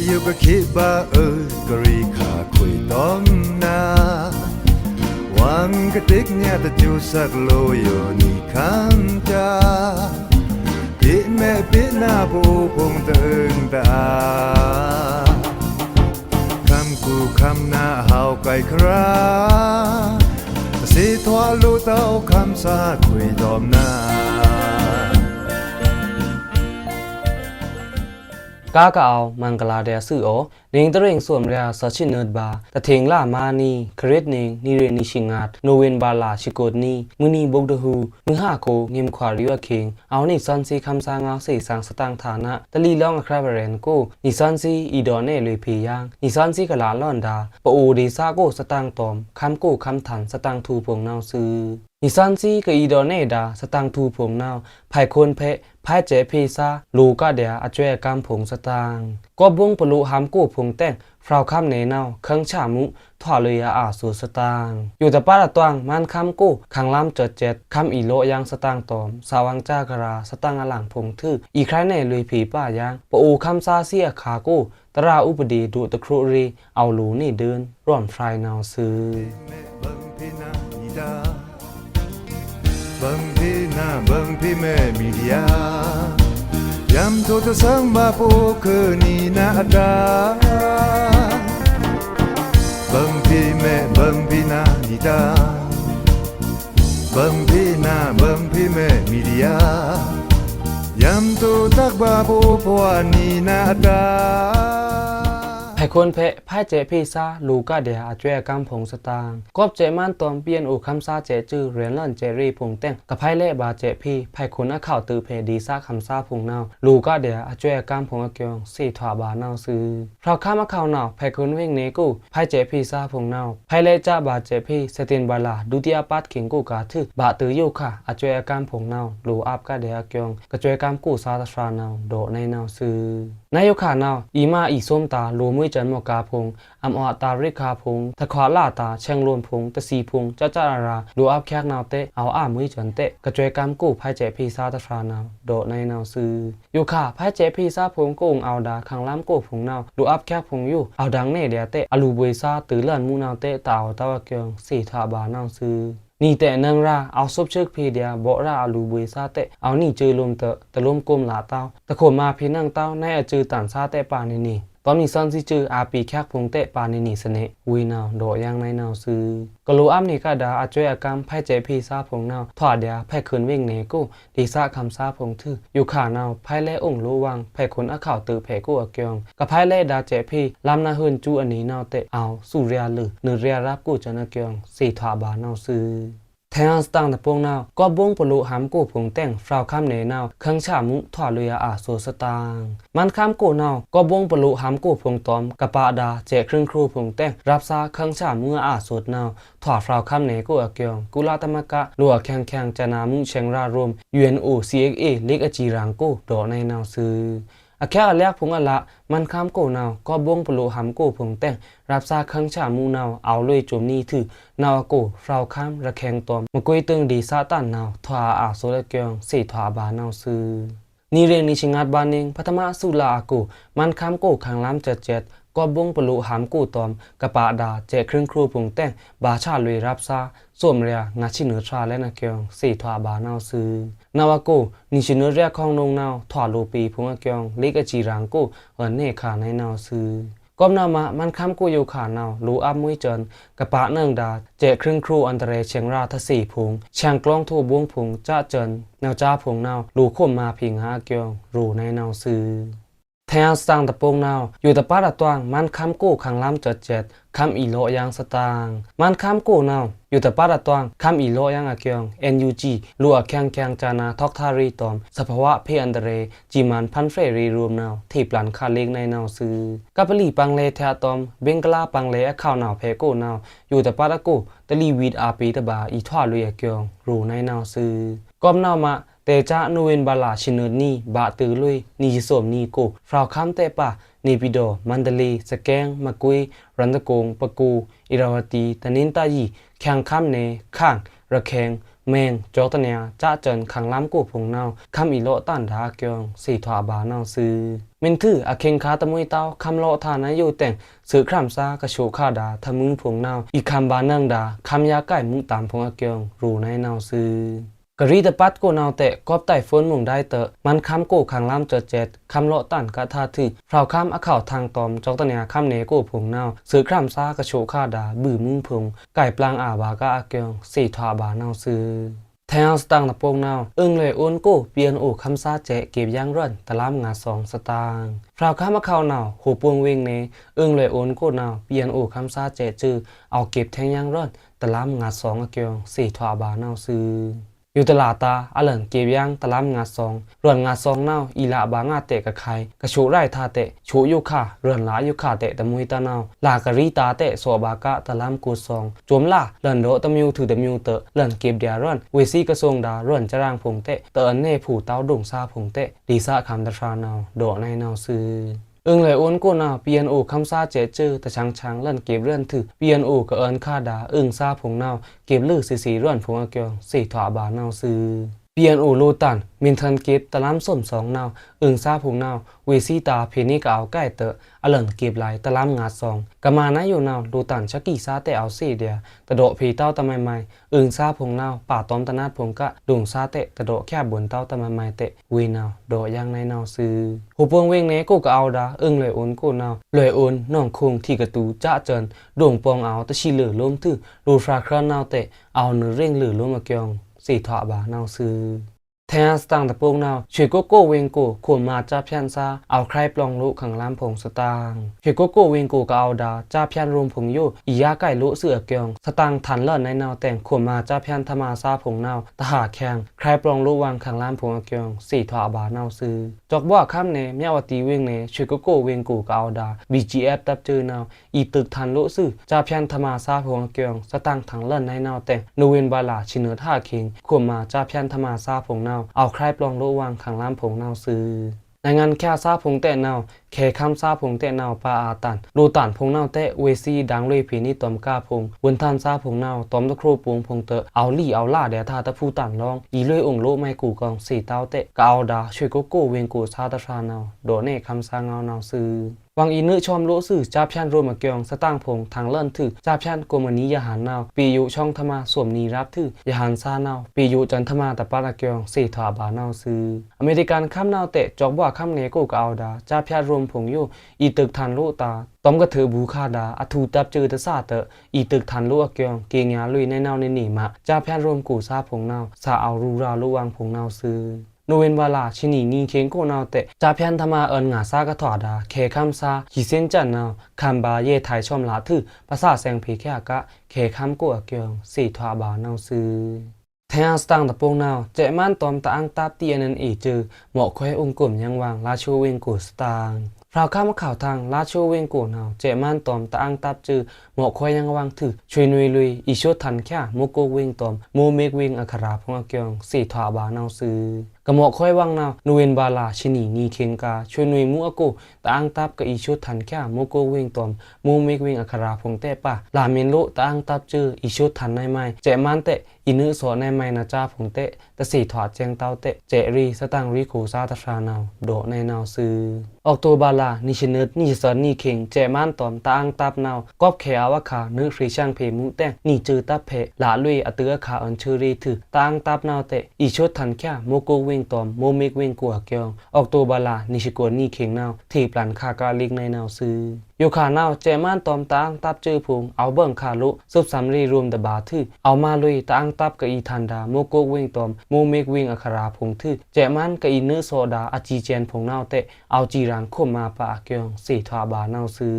อยู่ก็คิดบ้ากรีขาคุยต้องนาหวังกระติกเนี่ยแต่จูสักโลอยู่นี่ข้างจาปิดแม่ปิดหน้าผู้พงตึงตาคำกูคำหน้าเฮาไกลคราสิทว่าลูเต้าคำสาคุยดอมนากากะเอามังกลาเดียสื่อโอเริงตระเริงส่วนเรียสัชินเนิร์ดบาตะเทงล่ามานีคริตเนงนิเรนิชิงัดโนเวนบาลาชิโกดนีมือนีบกดหูมือห้าโคเงิมขวาริวเคงเอานิซันซีคำสางเอาเสสังสตางฐานะตะลีล่องอะคราบเรนโกนิซันซีอีดอนเนลุยพียังนิซันซีกะลาล่อนดาปะโอเดซาโกสตางตอมคำโกคำถันสตางทูพงนาวซือนิซันซีกับอีดอนเนดาสตางทูพงนาวไผ่คนเพไพ่เจเพซาลูกาเดียอจวยกำผงสตางก็บุ้งปลุหามกู้ผงแต่งฟราวคำเนเนาเครื่องฉามุถอเลยอาสูสตางอยู่แต่ป้าละตวงมันคำกู้ขังล้ำเจ็ดคำอีโลยังสตางตอมสาวังจ้ากราสตางอลังผงทื่ออีใครในลุยผีป้ายางปอูคำซาเซียขากู้ตราอุปดีดูตะครุรีเอาหลูนี่เดินร่อนไฟนาวซื้อบังพี่นาบังพี่แม่มีเดียยำทุกสังมาปูคือนี่นาดาบังพี่แม่บังพี่นาดีดาบังพี่นาบังพี่แม่มีเดียยำทุกตักบาปูพวานี่นาดาไผ่คนเพะไพ่เจพีซาลูกาเดียอาจวยกำผงสตางกอบเจมันตอมเปลี่ยนอูคำซาเจจื้อเรียนล่อนเจรีผงแต่งกับไพ่เล่บาเจพีไผ่คนข่าวตือเพดีซาคำซาผงนาวลูกาเดียอาจวยกำผงอเกียงสี่ถวาบานาวซื้อเพราะข้ามข่าวนาวไผ่คนเวงเนกูไพ่เจพีซาผงนาวไพ่เล่จ้าบาเจพีเซตินบาลาดุติยาปัดเข่งกูกาทึบาตือโยค่ะอาจวยกำผงนาวลูอับกาเดียอเกียงกระจวยกำกูซาตรานาวโดในนาวซื้อนายกขานาวอีมาอีส้มตาลูมุยจันมกาพงอำอตาริคาพงตะขวาลาตาเชงลวนพงตะสีพงจ้าจาราลูอับแขกนาวเตเอามุยจันเตกระจวยกำกูไพ่เจพีซาตรานาวโดในนาวซื้ออยู่ค่ะไพ่เจพีซาพงกูเอาดาขังล้ำกูพงนาวลูอับแขกพงอยู่เอาดังเนเดียเตอลูบวยซาตือเลื่อนมูนาวเตตาวตะวะเกียงสี่ถาบานาวซื้อนี่แต่นังราเอาซบเชิกพีเดียบอกราอาลูบุยซาเตเอานี่จือลมเตตะลมกลมหลาเต้าตะโขมาพีนั่งเต้าในจือตันซาเตปานี่ตอนนี้ซันซิจืออาปีแคกพงเตปานี่สเนวีนาวโดยังในนาวซื้อกะโลอัมนี่กะดาอาจวยอากรรมไพ่เจพีซาพงนาวถอดเดียไพ่คืนวิ่งเนกูดีซาคำซาพงทื่ออยู่ขานาวไพ่เล่องรู้วังไพ่คนอาข่าวตือเพกูอเกียงกับไพ่เล่ดาเจพีลำนาหืนจูอันนี้นาวเตเอาสุเรียลือเนเรียรับกูจันอเกียงสี่ถาบานาวซื้อแทงสตางตะปงนาวก็บ้งปลุหามกูผงแต่งฟราวข้ามเนนาวเครื่องฉามุถอดเลยอาโซสตางมันข้ามกูนาวก็บ้งปลุหามกูผงตอมกะปาดาเจครึ่งครูผงแต่งรับซาเครื่องฉามืออาโซดนาวถอดฟราวข้ามเนกูอเกียงกุลาตมกะลัวแข่งจนามุเชงรารม UNO CXA เล็กอจีรังกูโดในนาวซื้ออแค่แรกพงอละมันข้ามโกนาวก็บ้งปลุหามโกพงแต่งรับซาคังฉามูนาวเอาเลยโจมนี้ถือนาวโกฟราวข้ามระแขงตอมมกุยตึงดีซาตันนาวทวาอาโซเลเกียงสี่ทวาบานาวซื้อนี่เรนิชิงัดบานเองพัทมะสุลาอากูมันข้ามโกขังล้ำเจ็ดก็บ้งปลุหามกูตอมกะปาดาเจครึ่งครูพงแต่งบาชาลุยรับซาสวมเรียงาชิเนือทราและนาเกียงสี่ทวาบานาวซื้อนาวโกนิชิเนือเรียกของนงนาวถอดโลปีพงอเกียงเล็กอจีรังโกเนขาในนาวซื้อก้มนามะมันค้ำกูอยู่ขานาวรู้อับมุ้ยจนกระปะเนื่องดาเจครึ่งครูอันตรายเชียงราทสี่พงเชียงกล้องทูบวงพงจ้าเจนแนวจ้าพงนาวรู้ข่มมาพิงหาเกียงรู้ในนาวซื้อแทงสตางตะปงนาวอยู่แต่ป้าตะตวงมันค้ำกู้ขังล้ำเจ็ดคำอีโลยังสตางมันค้ำกู้นาวอยู่แต่ป้าตะตวงคำอีโลยังอาเกียง NUG ลัวแข่งจานาทอกทารีตอมสภาวะเพอันเดเรจีมันพันเฟรีรวมนาวที่ปลันคาเล็กในนาวซื้อกัปลีปังเลแทตอมเบงกลาปังเลข้าวนาวเพโกนาวอยู่แต่ป้าตะกูตะลีวีดอาปีตะบาอีทว่าลุยอาเกียงรูในนาวซื้อก้มนาวมาเตจ้าโนเวนบาลาชินเนนีบาตือลุยนิจิสมนีโกฟราวคัมเตปานีปิโดมันเดลีสแกงมะกุยรันตะกงปะกูอิราวตีตะนินตายีแข่งคัมเนข้างระแขง เมงโจตเนียจ้าเจินขังล้ำกูพงเนาคำอีโลตันดาเกียงสีถวาบาเนาซื้อมินทื่ออาเค็งคาตะมุยเต้าคำโลทานะอยู่แต่งสื่อครามซากระโชข้าดาทะมึงพงเนาอีคำบานังดาคำยาไก่มุงตามพงอาเกียงรูในเนาซื้อกะรีตะปัดโกนาวเตะกอบไต่ฝนมุงได้เตะมันคำโกขังล้ำเจดเจ็ดคำโลตันกะทาถือพราวคำอาข่าวทางตอมจอกตะเนียคำเนโกพงเนาสื่อครามซากระโชข้าดาบื้อมึงพงไก่ปลางอาบากะอาเกียงสีถวาบาเนาซื้อแทงสตางค์ตะโปงนาวเลยโอนโกเปลี่ยนโอคำซาเจเก็บย่างร่อนตะล้ำงา2 สตางค์พราวข้ามาเข้านาวหูปวงเวงเนเลยโอนโกนาวเปลี่ยนโอคำซาเจจื้อเอาเก็บแทงย่างร่อนตะล้ำงา2อาเกียงสีถวาบานาวซื้ออยู่ตลาดตาอเหลินเก็บย่างตะล้ำงา2ร่อนงา2นาวอีละบางาเตะกะไข่กะโชไร่ทาเตะโชยุค่ะเรือนหลายุค่ะเตะตะมุยตะนาวลากะรีตาเตะโซบากะตะล้ำกู2จวมล่าเรือนโดตะมิวถือตะมิวเตะเรือนเก็บเดียร่อนเวซี่กระทรวงดาเรือนจรางพงเตะเตอนเน่ผู้เต้าดุงซาพงเตะดีซะคำตะทรานาวโดในนาวซื้อเลยโอนกูนาวเปลี่ยนโอคำซาเจจื้อตะช้างเล่นเก็บเลื่อนถือเปลี่ยนโอกะเอินค่าดาซาผงนาวเก็บลือสีเลื่อนผงอาเกียงสีถวาบานาวซื้อเปลี่ยนโอโลตันมินทันเก็บตะล้ำส้ม2นาวซาผงนาวเวซีตาเพนี่กเอาใกล้เตะอเหลินเก็บไหลตะล้ำงา2กะมานะอยู่นาวโลตันชักกี้ซาเตเอาสีเดียตะโดผีเต้าตะไมไมซาผงนาวป่าต้อมตะนาดผงกะดุงซาเตะตะโดแค่บนเต้าตะไมไมเตะวีนาวโดยังในนาวซื้อหูปวงเวงเนกูกะเอาดาเลยโอนกูนาวเลยโอนน้องคงที่กระตูจ้าเจินดงปองเอาตะชีเหลือล้มถือรูฟราครานาวเตะเอาเนื้อเร่งเหลือล้มอาเกียงสีถวาบานาวซื้อแทนสตางตะโปงนาวช่วยโกโก้เวงโกขวมาจ้าพยันซาเอาใครปลองลุขังล้ำผงสตางช่วยโกโก้เวงโกก็เอาดาจ้าพยันรวมผงโยอียาไก่ลุเสือเกียงสตางทันเลิศในนาวแต่งขวมาจ้าพยันธมาซาผงนาวตะหาแข่งใครปลองลุวางขังล้ำผงเกียงสีถวาบานาวซื้อจอกบ่ข้ามเนเมียวตีเวงเนช่วยโกโก้เวงโกก็เอาดา BGF ตับจือนาวอีตึกทันลุสือจ้าพยันธมาซาผงเกียงสตางทังเลิศในนาวแต่งนูเวนบาลาชิเนอท่าคิงขวมาจ้าพยันธมาซาผงนาวเอาใครปลองระวังขังล้ำผงนาวซื้อในงานแค่ซาผงเตะนาวแค่คำซาผงเตะนาวปาอาตันรูตันผงนาวเตะเวซีดังเลยผีนี่ตอมกาผงวนทันซาผงนาวตอมตะโครปวงผงเตะเอาลี่เอาล่าเดียทาตะพูตันลองอีเลยองโลไม่กูกองสีเต้าเตะกาเอาดาช่วยโกโก้เวงกูซาตะชานาวโดเน่คำซางานาวซื้อวังอีนึชอมโลสื่อจ้าพยันรวมมาเกียงสตางผงทางเลิ่นถือจ้าพยันกมณียาหานาวปีอยู่ช่องธรรมาสวมนีรับถือยาหานซานาวปีอยู่จันทมาตะปาละเกียงสีถวาบานาวซื้ออเมริกันข้ามนาวเตะจอกบ่าข้ามเนโกกเอาดาจ้าพยันรวมผงอยู่อีตึกทันโลตาต้อมกระเถือบูคาดาอทูตับเจอตะซาเตออีตึกทันโลเกียงเกียงยาลุยในนาวในหนีมาจ้าพยันรวมกูซาผงนาวซาเอารูราลุวังผงนาวซื้อโนเวนวาลาชินีนีเคงโกนาวเตะจาพยันธมาเอินงาซากะถอดาเคคัมซาขีเซนจันนาวคัมบาเยไทยชอมลาถือภาษาแสงผีแค่กะเคคัมโกอเกียงสีถวาบานาวซื้อแทงสตางตะโปงนาวเจมันตอมตะอังตาเตียนันอีจือเหมาะค่อยองกลุ่มยังวางราชเวงกูสตางพราวข้ามข่าวทางราชเวงกูนาวเจมันตอมตะอังตับจือเหมาะค่อยยังวางถือช่วยนุยลุยอีชดทันแค่โมโกเวงตอมโมเมกเวงอัคราพงอเกียงสีถวาบานาวซื้อกะหมอกค่อยวังนาวนูเวนบาลาชินีนีเคงกาช่วยนุยมูอโกตะอังตับกะอีชุดทันแค่โมโกเวงตอมโมเมกเวงอัคราพงเตปะลาเมนโลตะอังตับจืออีชุดทันในไม้เจมันเตอีนึสอในไม้นาจาพงเตตะสีถอดแจงเต้าเตเจรีสตังรีคูซาตะชานาวโดในนาวซื้อออกตัวบาลานิชเนตนิสอนนีเคงเจมันตอมตะอังตับนาวกอบแขอาวะขานึฟรีช่างเพมุแตนี่จือตับเพลาลุยอเตือขาอันชื่อรีถือตะอังตับนาวเตอีชุดทันแค่โมโกเวงตอมโมเมกเวงกัวเกียงออกตัวบาลานิชิโกนี่เข่งนาวที่ปลันคากาลิกในนาวซื้ออยู่ขานาวเจมันตอมตาอังตับจื้อพุงเอาเบิ่งคาลุซุบสำรีรวมตะบาถือเอามาลุยตาอังตับกะอีทันดาโมโกเวงตอมโมเมกเวงอัคราพงถือเจมันกะอีเนื้อโซดาอจีเจนพงนาวเตเอาจีรังคมมาปะเกียงสีทวาบานาวซื้อ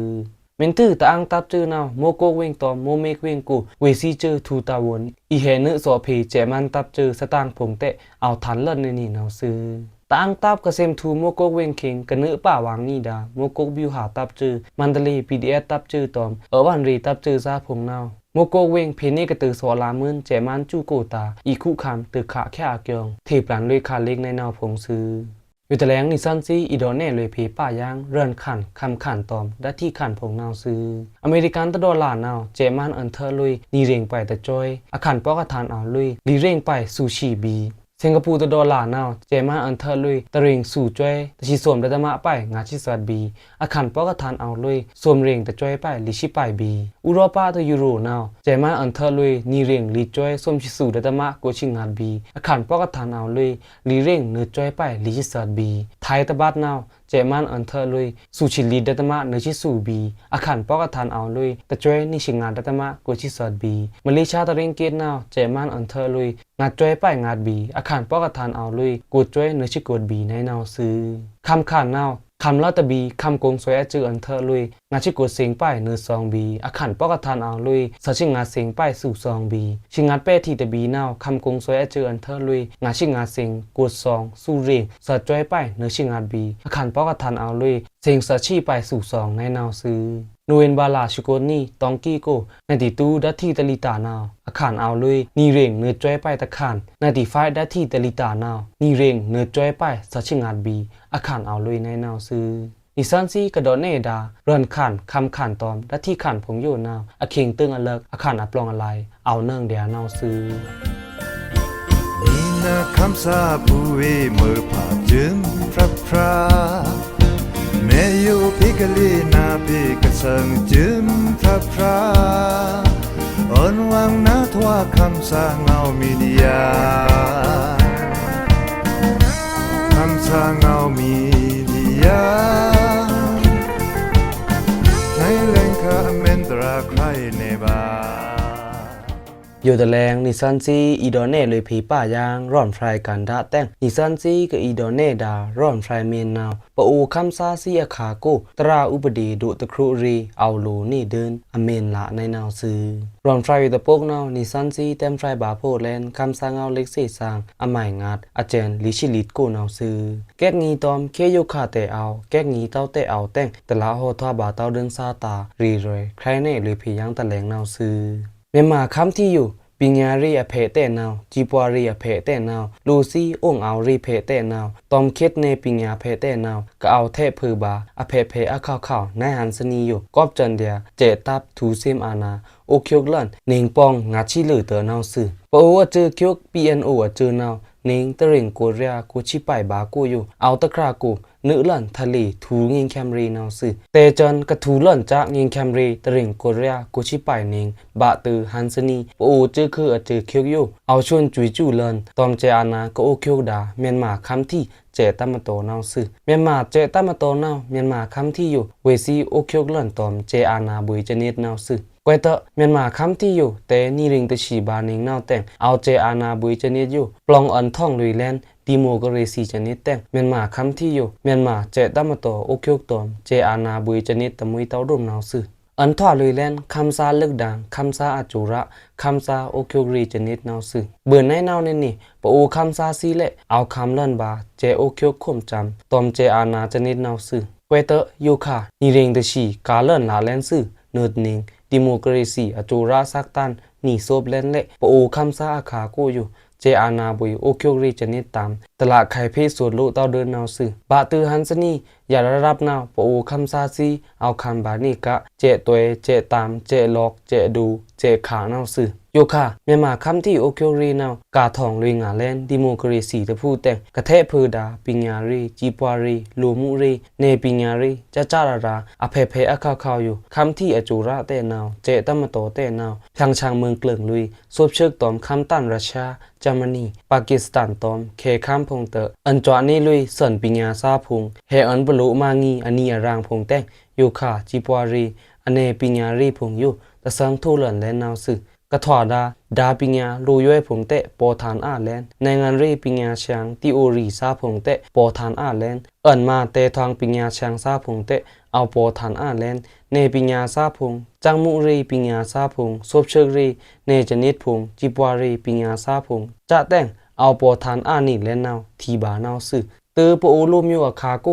เมนตือตะอังตับจื้อนาวโมโกเวงตอมโมเมกเวงกูเวซีจื้อทูตาวนอีเฮเนื้อโซพีเจมันตับจื้อสตางพงเตเอาทันเลิศในนี่นาวซื้อตางตับกระเซมทูโมโกเวงคิงกะเนื้อป่าวางนี่ดาโมโกบิวหาตับจือมันตลีพีดีเอสตับจือตอมวันรีตับจือซาพงนาวโมโกเวงเพนี่กระตือสอลามื่นเจมันจูโกตาอีคุคำตึกขาแค่อาเกียงทีปลันด้วยคาเล็กในนาวพงซื้อ อยู่แต่แรงนิสันซีอีดอนเน่เลยผีป่ายางเรือนขันคำขันตอมและที่ขันผงนาวซื้ออเมริกันตะดอลลาร์นาวเจมันอันเธอลุยนีเร่งไปแต่จอยอาขันปอกทานเอาลุยลีเร่งไปซูชิบีสิงคโปร์ตะดอลลาร์นาวเจมันอันเธอลุยตะเริงสู่จอยตะชิสวมตะตะมะไปงาชิสัดบีอาขันปอกทานเอาลุยสวมเร่งแต่จอยไปลิชิไปบีอุโรปาตะยุโรนาวเจมันอันเธอลุยนีเร่งลีจอยสวมชิสู่ตะตะมะโกชิงาดบีอาขันปอกทานเอาลุยลีเร่งเนื้อจอยไปลิชิสัดบีไทยตะบัดนาวเจมันอันเธอลุยสุชิลีดัตมะเนชิสูบีอาขันปอกทานเอาลุยตะจอยนิชิงานดัตมะกุชิสอดบีมาเลเซียตะเริงเกตนาวเจมันอันเธอลุยงาจอยไปงาดบีอาขันปอกทานเอาลุยกูจอยเนชิกดบีในนาวซื้อคำขานนาวคำลาตบีคำกงสวยจืออันเธอลุยงาชิกดเสียงไปเนื้อซองบีอาขันปอกทานเอาลุยสัชิงาเสียงไปสู่ซองบีชิงาเป้ทีตบีนาวคำกงสวยจืออันเธอลุยงาชิงาเสียงกดซองสู่เรียงสัจอยไปเนื้อชิงาบีอาขันปอกทานเอาลุยเสียงสัชีไปสู่ซองในนาวซื้อนูเอนบาลาชิโกนี่ตองกี้โกในติตูดัตทีตลิตานาวอาขันเอาลุยนีเร่งเนื้อจอยไปตะขันในติไฟดัตทีตลิตานาวนีเร่งเนื้อจอยไปสัชิงาบีอาขันเอาลุยในนาวซื้อนิสันซีกระโดดเนดาเรือนขันคำขันตอมและที่ขันผงโยนาวอาเข่งตึงอเลิกอาขันอัปลองอะไรเอาเนื่องเดียวนาวซื้อนี่นะคำสาบูเอเมื่อผ่าจึงพระพราแม่อยู่พิกลีนาพิกสังจึงพระพราอ่อนวางนาทว่าคำสาเงามีเดียคำสาเงามีเดียในแหล่งคาเมนตราใครในบ้าอยู่แต่แรงนิสันซีอีดอนเน่เลยผีป่ายางร่อนไฟกันดาแต้งนิสันซีกับอีดอนเน่ดาร่อนไฟเมนนาวปะอูคำซาซีอาคาโกตราอุปดีดุตะครุรีเอาโลนี่เดินอเมนละในนาวซื้อร่อนไฟอยู่ตะโปกนาวนิสันซีเต็มไฟบาโพแลนคำซาเงาเล็กเสสางอใหม่งัดอาเจนลิชิลิตโกนาวซื้อแก๊กงีตอมเคโยคาเตเอาแก๊กงีเต้าเตเอาแต้งแต่ละโหทว่าบาเต้าเดินซาตารีเรยใครเน่เลยผียังตะแหลงนาวซื้อเมมาคำที่อยู่ปิญญารีอเพเตนาวจีปวารีอเพเตนาวลูซี่องเอารีเพเตนาวตอมคิดในปิญญาเพเตนาวก็เอาเทพพือบาอเพเพอะข้าวในหันสนีอยู่กอบจันเดียเจตับทูซิมอานาโอคิกลันเนิงปองงัดชิลือเตอนาวซื้อปะโอเจอคิก PNO เจอนาวเนิงตะเริงโกเรียกูชิไปบากูอยู่เอาตะครากูนึลันทะเลทูเงิงแคมรีนาวซื้อเตจันกะทูลันจากเงิงแคมรีตะเริงโกเรียกูชิไปเนิงบะตือฮันสนีปะโอเจอคือเจอคิกอยู่เอาชวนจุยจูเลินตอมเจอานาก็โอคิกดาเมียนมาคำที่เจตามโตนาวซื้อเมียนมาเจตามโตนาวเมียนมาคำที่อยู่เวซีโอคิกลันตอมเจอานาบุยเจเนตนาวซื้อกวยเตะเมียนมาคำที่อยู่แต่นี่ริงตะชีบานิงนาวแต่งเอาเจอานาบุยเจเนตอยู่ปลองอันท่องลุยแลนดิโมกรีซีเจเนตแต่งเมียนมาคำที่อยู่เมียนมาเจตามโตโอคิกตอมเจอานาบุยเจเนตตะมุยเต้ารุมนาวซื้ออันท่อลุยแลนคำซาเลิกดังคำซาอาจูระคำซาโอคิกรีเจเนตนาวซื้อเบื่อในนาวนี่ปะโอคำซาซีเละเอาคำเล่นบาเจโอคิกข่มจำตอมเจอานาเจเนตนาวซื้อเวเตอยูคานี่ริงตะชีกาเลินลาแลนซื้อเนิดนิงดิโมกรีซีอาจูราซักตันนี่โซบเล่นเละปะโอคำซาอาคาโกอยู่เจอานาบุยโอคิกรีเจเนตตามตลาดไข่เพศสวนโลเต้าเดินนาวซื้อบาตือฮันสนีอย่าระรับนาวปะโอคำซาซีเอาคำบานี่กะเจตัวเจตามเจลอกเจดูเจขานาวซื้อโยค่ะเมียมาคำที่โอคิกรีนาวกาทองลุยงาแลนดิโมกรีซีตะพูแต่งกะเทพือดาปิญญารีจีปวารีลูมุรีเนปิญญารีจะจาราราอเพเพอะข้าวอยู่คำที่อจูระเตนาวเจตมโตเตนาวพังชางเมืองเกลึงลุยซบเชิกตอมคำตันรัสเซียเยอรมนีปากีสถานตอมเคข้ามพงเตออันจวนี้ลุยสันปิญญาซาพงเฮอันบลุมางีอันนี้รางพงแต่งโยค่ะจีปวารีอเนปิญญารีพงอยู่ตะสังทูหลันและนาวซึกะถวดาปิญญาลูย้อยผงเตะปอทานอาแลนในงานรีปิญญาช้างติโอรีซาผงเตะปอทานอาแลนเอิ้นมาเตทางปิญญาช้างซาผงเตะเอาปอทานอาแลนเนปิญญาซาผงจังมุรีปิญญาซาผงซบเชิกรีเนจนิดผงจิปวารีปิญญาซาผงจะแต่งเอาปอทานอานี่แลนนาวทีบานาวซึตือปโอลูมอยู่อาคาโก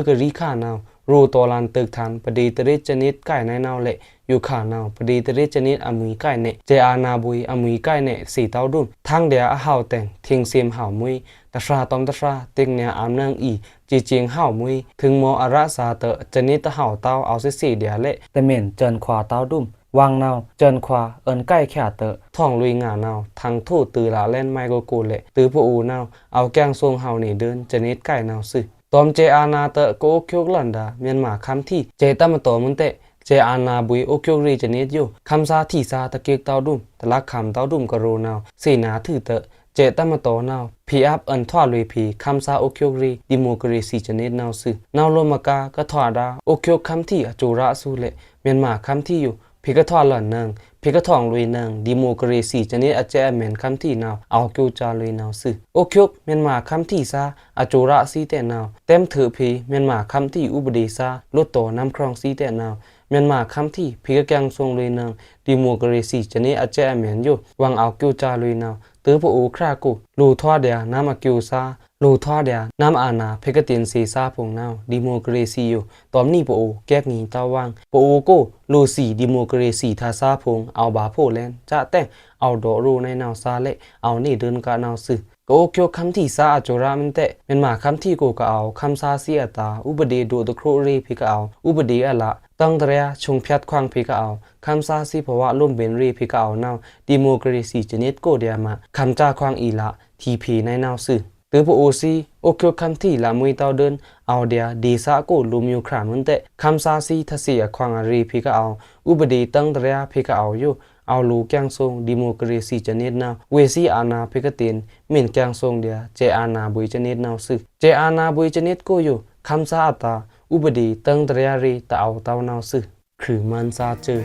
กะริคานาวรูตอลันตึกทันปดีตริจนิดใกล้ในนาวเละอยู่ขานาวปดีตริจนิดอมุยใกล้เนเจอานาบุยอมุยใกล้เนสีเต้าดุมทั้งเดียหาวแต่งทิ้งเสียมหาวมุยตะฟราตอมตะฟราเต็งเนียอามนางอี จีเจียงเฮามุยถึงโมอาราซาเตจะนิตะเฮาเต้าเอาสิเดียเละแต่เหม็นเจินขวาเต้าดุมวางเนาเจินขวาเอินใกล้แค่เตท่องลุยงานเนาทางทูตตือลาเล่นไมโกโกเละตือผู้อูเนาเอาแกงทรงเฮานี่เดินจะนิดใกล้เนาซึตอมเจอานาเตโกคิกลันดาเมียนมาคำที่เจตามตอมุนเตเจอานาบุยโอคิกรีจะนิดอยู่คำซาที่ซาตะเกียกเต้าดุมตะลักคำเต้าดุมกะโรเนาสีนาถือเตเจตามตอนาวพีอัพอันทอลุยพีคำซาโอคิกรีดิโมกรีซีจะนิดเนาซึนาวโลมากากะทอดาโอคิกคำที่อจูระสูเลเมียนมาคำที่อยู่พิกทอหล่อนนางพิกทองลุยนางดิโมกรีซีจะนิดอาเจเมนคำที่นาวเอาคิวจาลุยนาวซึโอคิกเมียนมาคำที่ซาอจูระซีเตนาวเต็มถือพีเมียนมาคำที่อุบดีซาลดโตน้ำครองซีเตนาวเมียนมาคำที่พิกแกงทรงลุยนางดิโมกรีซีจะนิดอาเจเมนอยู่วังเอาคิวจาลุยนาวตือผู้อูครากูลูทอเดียน้ำอากิวซาลูทอเดียน้ำอานาเพกตินซีซาพงนาวดิโมกรีซีอยู่ตอมนี่ผู้อูแกกงีตาวังผู้อูโกลูสีดิโมกรีซีทาซาพงเอาบาโพแลนจะแต่งเอาดอรูในนาวซาเละเอานี่เดินกะนาวซึโกเกียวคำที่ซาอจรามันเตะเป็นมาคำที่กูก็เอาคำซาเสียตาอุบดีดูตะครูรีพิกเอาอุบดีอะละตั้งเรียชงพัดควางพิกเอาคำซาซีภาวะลุ่มเบนรีพิกเอานาวดิโมกรีซีจนิดโกเดียมาคำจ้าควางอีละทีพีในนาวซึตือผู้โอซีโอเกียวคำที่ละมุยเต้าเดินเอาเดียดีซาโกลุมยูครามันเตะคำซาซีทเสียควางอารีพิกเอาอุบดีตั้งเรียพิกเอาอยู่เอาลูแกงทรงดิโมกรีซีจะนิดนาวเวซีอานาพิกตินมินแกงทรงเดียเจอานาบุยจะนิดนาวซึเจอานาบุยจะนิดกูอยู่คำซาตาอุบดีตั้งเรียรีตะเอาเต้านาวซึคือมันซาเจอ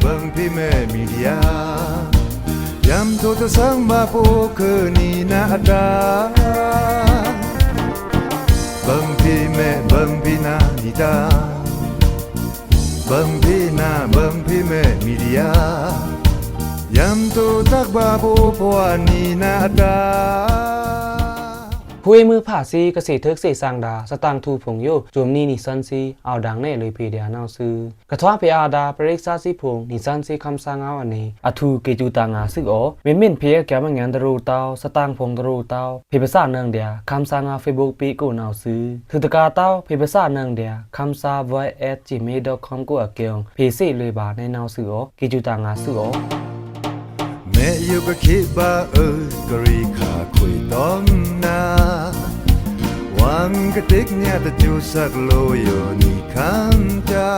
Bang media Yam to sang ba po ke ni na ada Bang pi na ni da Bang pi me media Yam to tak ba po po ni na ada ผู้มือผ่าซีเกษตรเทิกเสสางดาสตางทูผงโยจวมนี่นิสันซีเอาดังแน่เลยพีเดียนาวซื้อกระท้าเพอาดาปริกซาซีผงนิสันซีคำสางเอาอันนี้อทูเกจูตางาซึกโอเมมินเพียแกมันงานตรูเตาสตางผงตรูเตาเพภาษาเนืองเดียคำสางาเฟซบุ๊กปีกูนาวซื้อถือตะกาเตาเพภาษาเนืองเดียคำซา voice@gmail.com กูอะเกียงเพเซเลยบาในนาวซื้อโอเกจูตางาซึกโอแม่อยู่ก็คิดว่ากรีขาคุยต้องนาวังกะติกเนี่ยตะจูสักโลโยนี่คันจา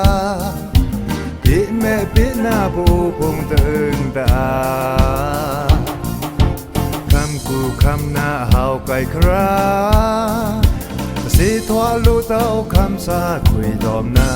ปิแม่ปิหน้าผู้พงตึงตาคำกูคำหน้าเฮาไก่คราสิทวาลูเต้าคำสาคุยดอมนา